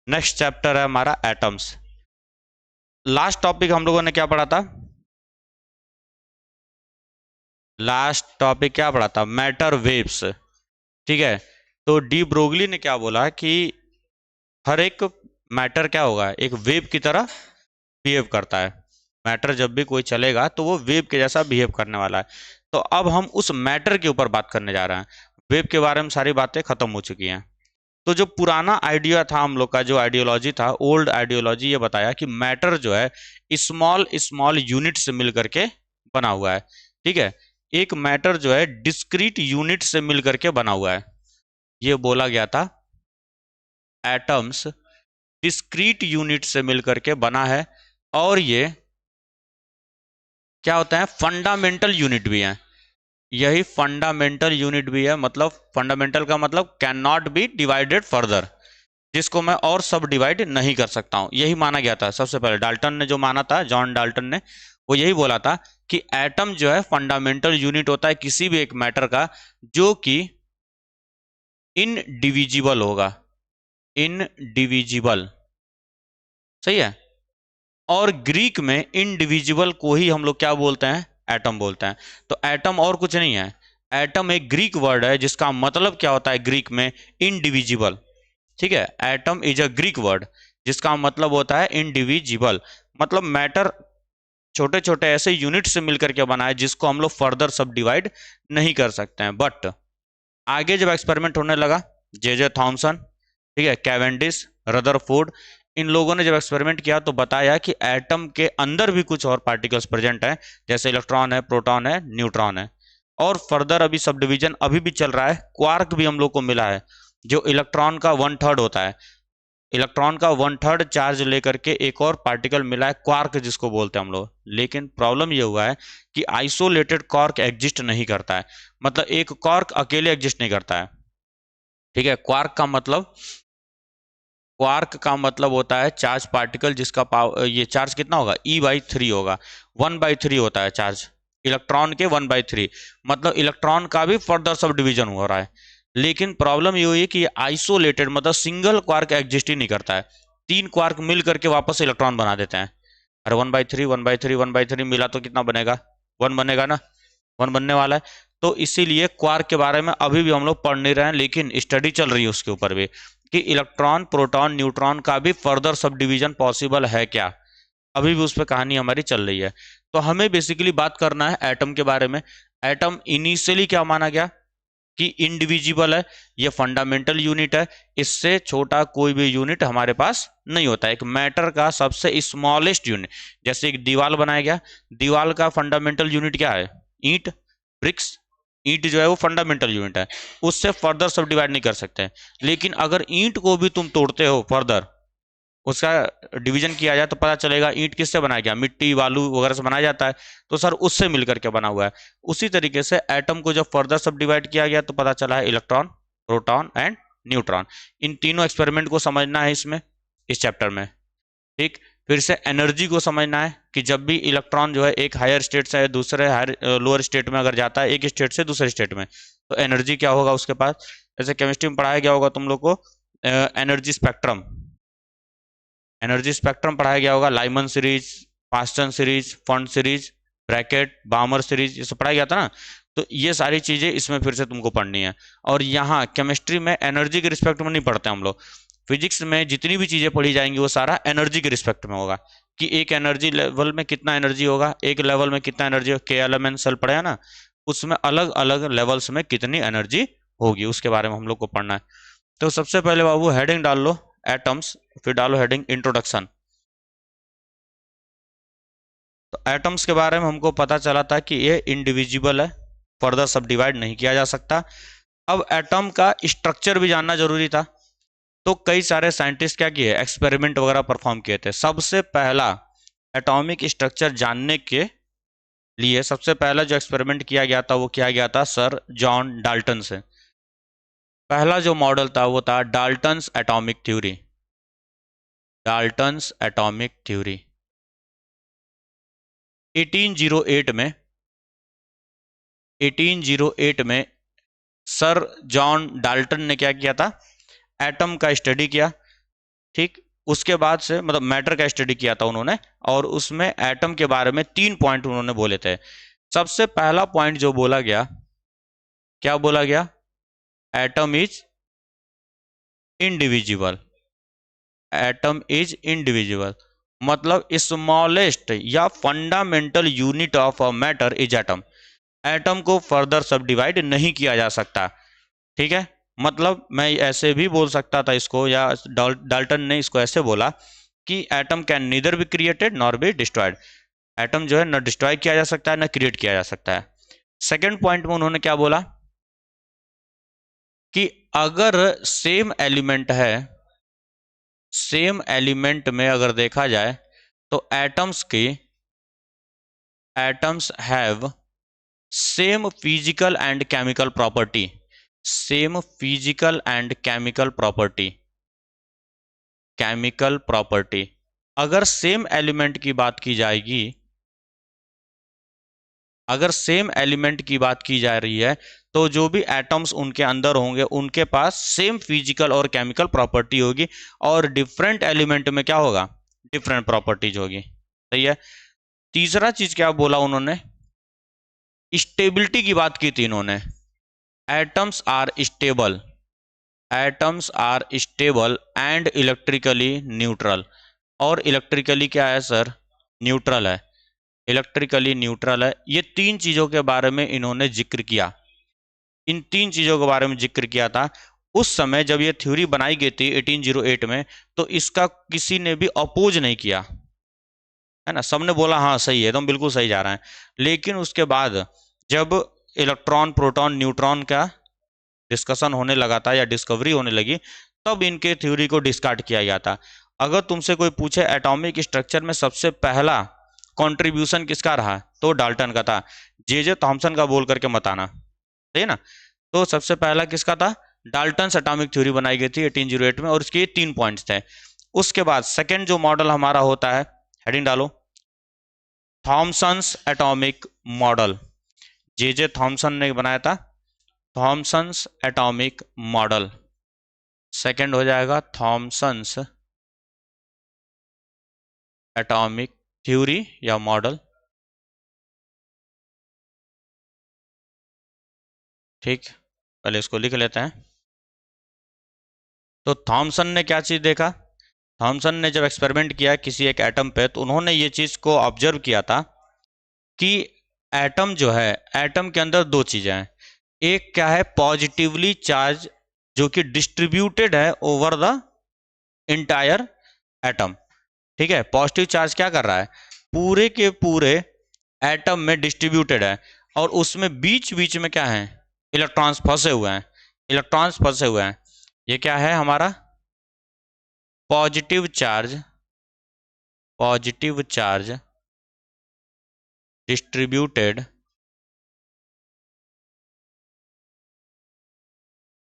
Next chapter है हमारा atoms. Last topic हम लोगों ने क्या पढ़ा था? लास्ट टॉपिक क्या पढ़ा था? Matter waves. ठीक है। तो डी ब्रोगली ने क्या बोला कि हर एक मैटर क्या होगा, एक वेव की तरह बिहेव करता है। मैटर जब भी कोई चलेगा तो वो वेव के जैसा बिहेव करने वाला है। तो अब हम उस मैटर के ऊपर बात करने जा रहे हैं। वेव के बारे में सारी बातें खत्म हो चुकी हैं। तो जो पुराना आइडिया था हम लोग का, जो आइडियोलॉजी था, ओल्ड आइडियोलॉजी, ये बताया कि मैटर जो है स्मॉल स्मॉल यूनिट से मिलकर के बना हुआ है। ठीक है। एक मैटर जो है डिस्क्रीट यूनिट से मिलकर के बना हुआ है, ये बोला गया था। एटम्स डिस्क्रीट यूनिट से मिलकर के बना है, और ये क्या होता है, फंडामेंटल यूनिट भी है। यही फंडामेंटल यूनिट भी है, मतलब फंडामेंटल का मतलब can not be divided further, जिसको मैं और सब डिवाइड नहीं कर सकता हूं, यही माना गया था सबसे पहले। डाल्टन ने जो माना था, जॉन डाल्टन ने, वो यही बोला था कि एटम जो है फंडामेंटल यूनिट होता है किसी भी एक मैटर का, जो कि इनडिविजिबल होगा। इनडिविजिबल, सही है। और ग्रीक में इनडिविजिबल को ही हम लोग क्या बोलते हैं? एटम बोलते हैं। तो एटम और कुछ नहीं है। एटम एक ग्रीक वर्ड है जिसका मतलब क्या होता है ग्रीक में? इनडिविजिबल। ठीक है। Atom is a Greek word जिसका मतलब होता है इनडिविजिबल। मतलब मैटर छोटे छोटे ऐसे यूनिट से मिलकर के बना है जिसको हम लोग फर्दर सब डिवाइड नहीं कर सकते हैं। बट आगे जब एक्सपेरिमेंट होने लगा, जे जे थॉमसन, ठीक है, कैवेंडिश, रदरफोर्ड, इन लोगों ने जब एक्सपेरिमेंट किया तो बताया कि एटम के अंदर भी कुछ और पार्टिकल्स प्रेजेंट हैं, जैसे इलेक्ट्रॉन है, प्रोटॉन है, न्यूट्रॉन है। और फर्दर अभी सब डिवीजन अभी भी चल रहा है। क्वार्क भी हम लोग को मिला है, जो इलेक्ट्रॉन का 1/3 होता है। इलेक्ट्रॉन का 1/3 चार्ज लेकर के एक और पार्टिकल मिला है, क्वार्क जिसको बोलते हैं हम लोग। लेकिन प्रॉब्लम ये हुआ है कि आइसोलेटेड क्वार्क एग्जिस्ट नहीं करता है। मतलब एक क्वार्क अकेले एग्जिस्ट नहीं करता है। ठीक है। क्वार्क का मतलब होता है चार्ज पार्टिकल जिसका पावर, ये चार्ज कितना होगा? E/3 होगा। 1/3 होता है चार्ज इलेक्ट्रॉन के, 1/3। मतलब इलेक्ट्रॉन का भी फर्दर सब डिवीजन हो रहा है। लेकिन प्रॉब्लम ये हुई है कि ये आइसोलेटेड, मतलब सिंगल क्वार्क एग्जिस्ट ही नहीं करता है। 3 क्वार्क मिल करके वापस इलेक्ट्रॉन बना देते हैं। अरे 1/3 1/3 1/3 मिला तो कितना बनेगा? 1 बनेगा ना। 1 बनने वाला है। तो इसीलिए क्वार्क के बारे में अभी भी हम लोग पढ़ नहीं रहे हैं, लेकिन स्टडी चल रही है उसके ऊपर भी, कि इलेक्ट्रॉन, प्रोटॉन, न्यूट्रॉन का भी फर्दर सब डिवीजन पॉसिबल है क्या। अभी भी उस पर कहानी हमारी चल रही है। तो हमें बेसिकली बात करना है एटम के बारे में। एटम इनिशियली क्या माना गया कि इंडिविजिबल है, ये फंडामेंटल यूनिट है, इससे छोटा कोई भी यूनिट हमारे पास नहीं होता। एक मैटर का सबसे स्मॉलेस्ट यूनिट, जैसे एक दीवार बनाया गया, दीवार का फंडामेंटल यूनिट क्या है? ईंट, ब्रिक्स। ईंट जो है वो फंडामेंटल यूनिट है, उससे फर्दर सब डिवाइड नहीं कर सकते। लेकिन अगर ईंट को भी तुम तोड़ते हो, फर्दर उसका डिवीजन किया जाए, तो पता चलेगा ईंट किससे बनाया गया? मिट्टी, बालू वगैरह से बनाया जाता है। तो सर उससे मिलकर के बना हुआ है। उसी तरीके से एटम को जब फर्दर सब डिवाइड किया गया तो पता चला है इलेक्ट्रॉन, प्रोटॉन एंड न्यूट्रॉन। इन तीनों एक्सपेरिमेंट को समझना है इसमें, इस चैप्टर में। ठीक। फिर से एनर्जी को समझना है कि जब भी इलेक्ट्रॉन जो है एक हायर स्टेट से दूसरे हायर लोअर स्टेट में अगर जाता है, एक स्टेट से दूसरे स्टेट में, तो एनर्जी क्या होगा उसके पास। जैसे केमिस्ट्री में पढ़ाया गया होगा तुम लोग को, एनर्जी स्पेक्ट्रम। एनर्जी स्पेक्ट्रम पढ़ाया गया होगा, Lyman series, Paschen series, fund series, bracket, बामर series, ये सब पढ़ाया गया था ना। तो ये सारी चीजें इसमें फिर से तुमको पढ़नी है। और यहाँ केमिस्ट्री में एनर्जी के रिस्पेक्ट में नहीं पढ़ते हम लोग। फिजिक्स में जितनी भी चीजें पढ़ी जाएंगी वो सारा एनर्जी के रिस्पेक्ट में होगा, कि एक एनर्जी लेवल में कितना एनर्जी होगा, एक लेवल में कितना एनर्जी होगा। के एल एम एन सेल पढ़े ना, उसमें अलग अलग लेवल्स में कितनी एनर्जी होगी उसके बारे में हम लोग को पढ़ना है। तो सबसे पहले बाबू हेडिंग डाल लो एटम्स, फिर डालो हेडिंग इंट्रोडक्शन। तो एटम्स के बारे में हमको पता चला था कि ये इंडिविजिबल है, फर्दर सब डिवाइड नहीं किया जा सकता। अब एटम का स्ट्रक्चर भी जानना जरूरी था। तो कई सारे साइंटिस्ट क्या किए, एक्सपेरिमेंट वगैरह परफॉर्म किए थे। सबसे पहला एटॉमिक स्ट्रक्चर जानने के लिए सबसे पहला जो एक्सपेरिमेंट किया गया था वो किया गया था सर जॉन डाल्टन से। पहला जो मॉडल था वो था Dalton's atomic theory. Dalton's atomic theory 1808 में, 1808 में सर जॉन डाल्टन ने क्या किया था, एटम का स्टडी किया। ठीक, उसके बाद से मतलब मैटर का स्टडी किया था उन्होंने, और उसमें एटम के बारे में 3 पॉइंट उन्होंने बोले थे। सबसे पहला पॉइंट जो बोला गया, क्या बोला गया? Atom is indivisible. Atom is indivisible मतलब स्मॉलेस्ट या fundamental unit of a matter is atom. Atom को फर्दर सब डिवाइड नहीं किया जा सकता। ठीक है, मतलब मैं ऐसे भी बोल सकता था इसको, या डाल्टन ने इसको ऐसे बोला कि atom can neither be created nor be destroyed. Atom जो है न डिस्ट्रॉय किया जा सकता है न क्रिएट किया जा सकता है। सेकेंड पॉइंट में उन्होंने क्या बोला कि अगर सेम एलिमेंट है, सेम एलिमेंट में अगर देखा जाए तो atoms have same physical and chemical property. Same physical and chemical property, chemical property. अगर सेम एलिमेंट की बात की जाएगी, अगर सेम एलिमेंट की बात की जा रही है तो जो भी एटम्स उनके अंदर होंगे उनके पास सेम फिजिकल और केमिकल प्रॉपर्टी होगी, और डिफरेंट एलिमेंट में क्या होगा? डिफरेंट प्रॉपर्टीज होगी। सही है। तीसरा चीज क्या बोला उन्होंने? स्टेबिलिटी की बात की थी इन्होंने। Atoms are stable, atoms are stable and electrically neutral. और इलेक्ट्रिकली क्या है सर? न्यूट्रल है। इलेक्ट्रिकली न्यूट्रल है। ये 3 चीजों के बारे में इन्होंने जिक्र किया। इन 3 चीजों के बारे में जिक्र किया था उस समय जब ये थ्योरी बनाई गई थी 1808 में। तो इसका किसी ने भी अपोज नहीं किया, है ना। सबने बोला हाँ सही है, एकदम बिल्कुल सही जा रहा है। लेकिन उसके बाद जब इलेक्ट्रॉन प्रोटॉन न्यूट्रॉन का डिस्कशन होने लगा था या डिस्कवरी होने लगी, तब इनके थ्योरी को डिस्कार्ड किया गया था। अगर तुमसे कोई पूछे एटॉमिक स्ट्रक्चर में सबसे पहला कंट्रीब्यूशन किसका रहा, तो डाल्टन का था। जे थॉमसन का बोल करके मत आना, सही है ना। तो सबसे पहला किसका था? डाल्टन एटॉमिक थ्योरी बनाई गई थी 1808 में, और इसके 3 पॉइंट्स थे। उसके बाद सेकेंड जो मॉडल हमारा होता है, हेडिंग डालो, थॉमसन्स एटॉमिक मॉडल। जे थॉमसन ने बनाया था थॉमसन्स एटॉमिक मॉडल। सेकेंड हो जाएगा थॉमसन्स एटॉमिक थ्योरी या मॉडल। ठीक, पहले इसको लिख लेते हैं। तो थॉमसन ने क्या चीज देखा? थॉमसन ने जब एक्सपेरिमेंट किया किसी एक एटम पे, तो उन्होंने ये चीज को ऑब्जर्व किया था कि एटम जो है, एटम के अंदर 2 चीजें हैं। एक क्या है? पॉजिटिवली चार्ज, जो कि डिस्ट्रीब्यूटेड है ओवर द इंटायर एटम। ठीक है, पॉजिटिव चार्ज क्या कर रहा है? पूरे के पूरे एटम में डिस्ट्रीब्यूटेड है, और उसमें बीच बीच में क्या है? इलेक्ट्रॉन्स फंसे हुए हैं। इलेक्ट्रॉन्स फंसे हुए हैं। ये क्या है हमारा? Positive charge, positive charge distributed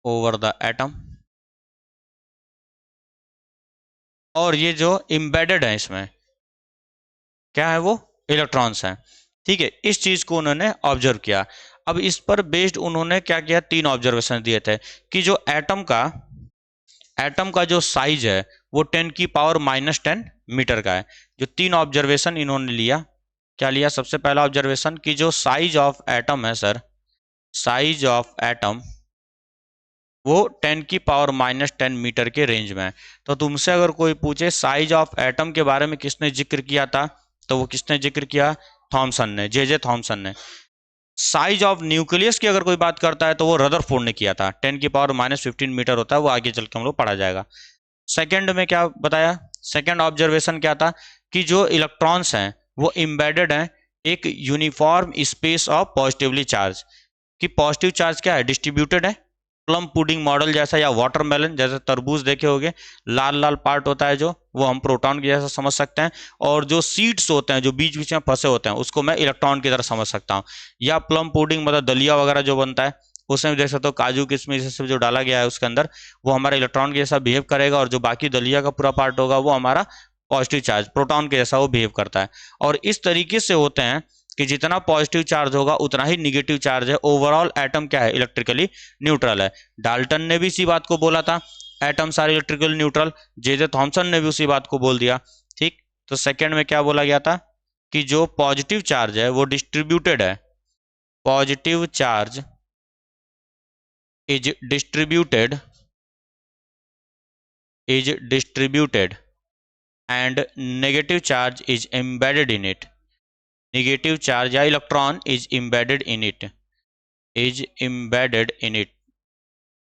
over the atom. और ये जो एम्बेडेड है इसमें क्या है? वो इलेक्ट्रॉन्स हैं। ठीक है, इस चीज को उन्होंने ऑब्जर्व किया। अब इस पर बेस्ड उन्होंने क्या किया? 3 ऑब्जर्वेशन दिए थे कि जो एटम का जो साइज है वो 10⁻⁻10 मीटर का है। जो 3 ऑब्जर्वेशन इन्होंने लिया, क्या लिया? सबसे पहला ऑब्जर्वेशन कि जो साइज ऑफ एटम है सर, साइज ऑफ एटम वो 10⁻⁻10 मीटर के रेंज में है। तो तुमसे अगर कोई पूछे साइज ऑफ एटम के बारे में किसने जिक्र किया था, तो वो किसने जिक्र किया? थॉमसन ने, जे थॉमसन ने। साइज ऑफ न्यूक्लियस की अगर कोई बात करता है तो वो रदरफोर्ड ने किया था। 10⁻⁻15 मीटर होता है, वो आगे चल के हम लोग पढ़ा जाएगा। सेकंड में क्या बताया? सेकंड ऑब्जर्वेशन क्या था कि जो इलेक्ट्रॉन्स हैं वो इम्बेडेड हैं एक uniform space of positively charge. कि पॉजिटिव चार्ज क्या है? डिस्ट्रीब्यूटेड है। प्लम पुडिंग मॉडल जैसा या वाटरमेलन जैसे तरबूज देखे होंगे, लाल लाल पार्ट होता है जो, वो हम प्रोटॉन के जैसा समझ सकते हैं। और जो सीड्स होते हैं जो बीच बीच में फंसे होते हैं उसको मैं इलेक्ट्रॉन की तरह समझ सकता हूँ। या प्लम पुडिंग मतलब दलिया वगैरह जो बनता है उसमें भी देख सकते हो काजू किशमिश ये सब जो डाला गया है उसके अंदर, वो हमारा इलेक्ट्रॉन के जैसा बिहेव करेगा। और जो बाकी दलिया का पूरा पार्ट होगा वो हमारा पॉजिटिव चार्ज प्रोटॉन के जैसा वो बिहेव करता है। और इस तरीके से होते हैं कि जितना पॉजिटिव चार्ज होगा उतना ही निगेटिव चार्ज है। ओवरऑल एटम क्या है? इलेक्ट्रिकली न्यूट्रल है। डाल्टन ने भी इसी बात को बोला था atoms are electrically neutral, J Thomson ने भी उसी बात को बोल दिया। ठीक, तो सेकंड में क्या बोला गया था कि जो पॉजिटिव चार्ज है वो डिस्ट्रीब्यूटेड है, positive charge is distributed and negative charge is embedded in it, negative charge या electron is embedded in it, is embedded in it,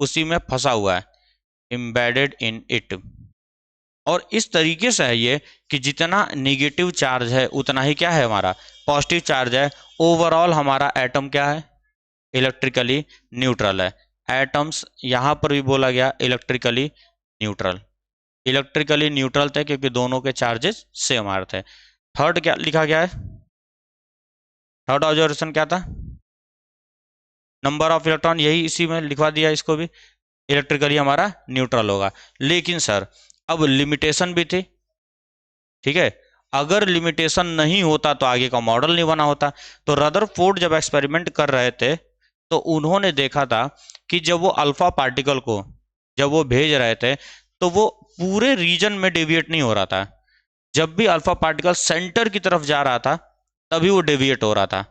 उसी में फंसा हुआ है, एम्बेडेड इन इट। और इस तरीके से है ये कि जितना नेगेटिव चार्ज है उतना ही क्या है हमारा पॉजिटिव चार्ज है। ओवरऑल हमारा एटम क्या है, इलेक्ट्रिकली न्यूट्रल है। एटम्स यहां पर भी बोला गया इलेक्ट्रिकली न्यूट्रल, इलेक्ट्रिकली न्यूट्रल थे क्योंकि दोनों के चार्जेस सेम आ रहे थे। थर्ड क्या लिखा गया है, थर्ड ऑब्जर्वेशन क्या था, नंबर ऑफ इलेक्ट्रॉन, यही इसी में लिखवा दिया, इसको भी इलेक्ट्रिकली हमारा न्यूट्रल होगा। लेकिन सर अब लिमिटेशन भी थी, ठीक है, अगर लिमिटेशन नहीं होता तो आगे का मॉडल नहीं बना होता। तो रदरफोर्ड जब एक्सपेरिमेंट कर रहे थे तो उन्होंने देखा था कि जब वो अल्फा पार्टिकल को जब वो भेज रहे थे तो वो पूरे रीजन में डेविएट नहीं हो रहा था, जब भी अल्फा पार्टिकल सेंटर की तरफ जा रहा था तभी वो डेविएट हो रहा था,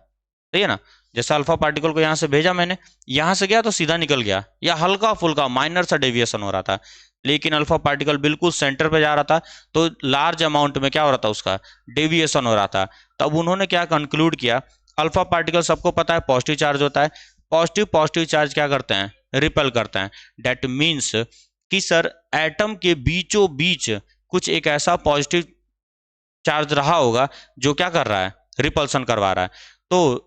सही है ना। जैसे अल्फा पार्टिकल को यहां से भेजा मैंने, यहां से गया तो सीधा निकल गया, या हल्का फुल्का माइनर सा डेविएशन हो रहा था। लेकिन अल्फा पार्टिकल बिल्कुल सेंटर पे जा रहा था तो लार्ज अमाउंट में क्या हो रहा था, उसका डेविएशन हो रहा था। तब उन्होंने क्या कंक्लूड किया, अल्फा पार्टिकल सबको पता है पॉजिटिव चार्ज होता है, पॉजिटिव चार्ज क्या करते हैं, रिपेल करते हैं। डेट मीन्स कि सर एटम के बीचों बीच कुछ एक ऐसा पॉजिटिव चार्ज रहा होगा जो क्या कर रहा है, रिपल्सन करवा रहा है। तो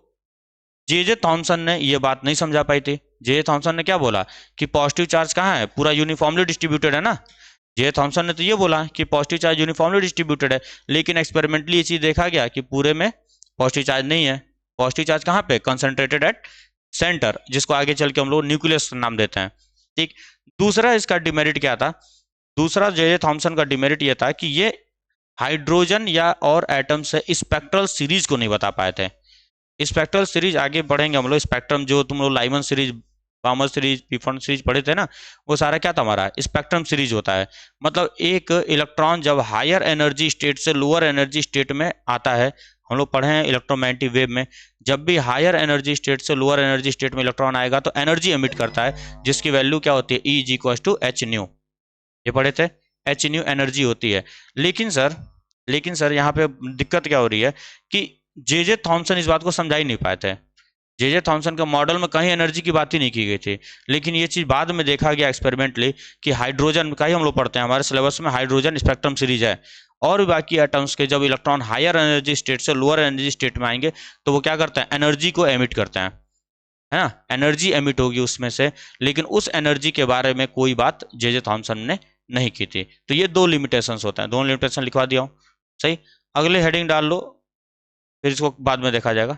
जे थॉमसन ने ये बात नहीं समझा पाई थी। जे थॉमसन ने क्या बोला कि पॉजिटिव चार्ज कहाँ है, पूरा यूनिफॉर्मली डिस्ट्रीब्यूटेड है ना। जे थॉमसन ने तो ये बोला कि पॉजिटिव चार्ज यूनिफॉर्मली डिस्ट्रीब्यूटेड है, लेकिन एक्सपेरिमेंटली ये चीज देखा गया कि पूरे में पॉजिटिव चार्ज नहीं है। पॉजिटिव चार्ज कहाँ पे, कंसंट्रेटेड एट सेंटर, जिसको आगे चल के हम लोग न्यूक्लियस नाम देते हैं। ठीक, दूसरा इसका डिमेरिट क्या था, दूसरा जे थॉमसन का डिमेरिट ये था कि ये हाइड्रोजन या और एटम से स्पेक्ट्रल सीरीज को नहीं बता पाए थे। स्पेक्ट्रल सीरीज आगे बढ़ेंगे हम लोग, स्पेक्ट्रम जो तुम लोग Lyman series, Balmer series, Pfund series पढ़े थे ना, वो सारा क्या था हमारा स्पेक्ट्रम सीरीज होता है। मतलब एक इलेक्ट्रॉन जब हायर एनर्जी स्टेट से लोअर एनर्जी स्टेट में आता है, हम लोग पढ़े हैं इलेक्ट्रोमैग्नेटिक वेव में, जब भी हायर एनर्जी स्टेट से लोअर एनर्जी स्टेट में इलेक्ट्रॉन आएगा तो एनर्जी एमिट करता है, जिसकी वैल्यू क्या होती है, E = H न्यू, ये पढ़े थे, H न्यू एनर्जी होती है। लेकिन सर यहाँ पे दिक्कत क्या हो रही है कि जे थॉमसन इस बात को समझा ही नहीं पाए थे। जे थॉमसन के मॉडल में कहीं एनर्जी की बात ही नहीं की गई थी। लेकिन ये चीज बाद में देखा गया एक्सपेरिमेंटली कि हाइड्रोजन का ही हम लोग पढ़ते हैं, हमारे सिलेबस में हाइड्रोजन स्पेक्ट्रम सीरीज है, और भी बाकी एटम्स के जब इलेक्ट्रॉन हायर एनर्जी स्टेट से लोअर एनर्जी स्टेट में आएंगे तो वो क्या करते हैं, एनर्जी को एमिट करते हैं, है ना, एनर्जी एमिट होगी उसमें से। लेकिन उस एनर्जी के बारे में कोई बात जे थॉमसन ने नहीं की थी। तो ये दो लिमिटेशंस होते हैं, दोनों लिमिटेशन लिखवा दिया हूँ, सही। अगले हेडिंग डाल लो, फिर इसको बाद में देखा जाएगा।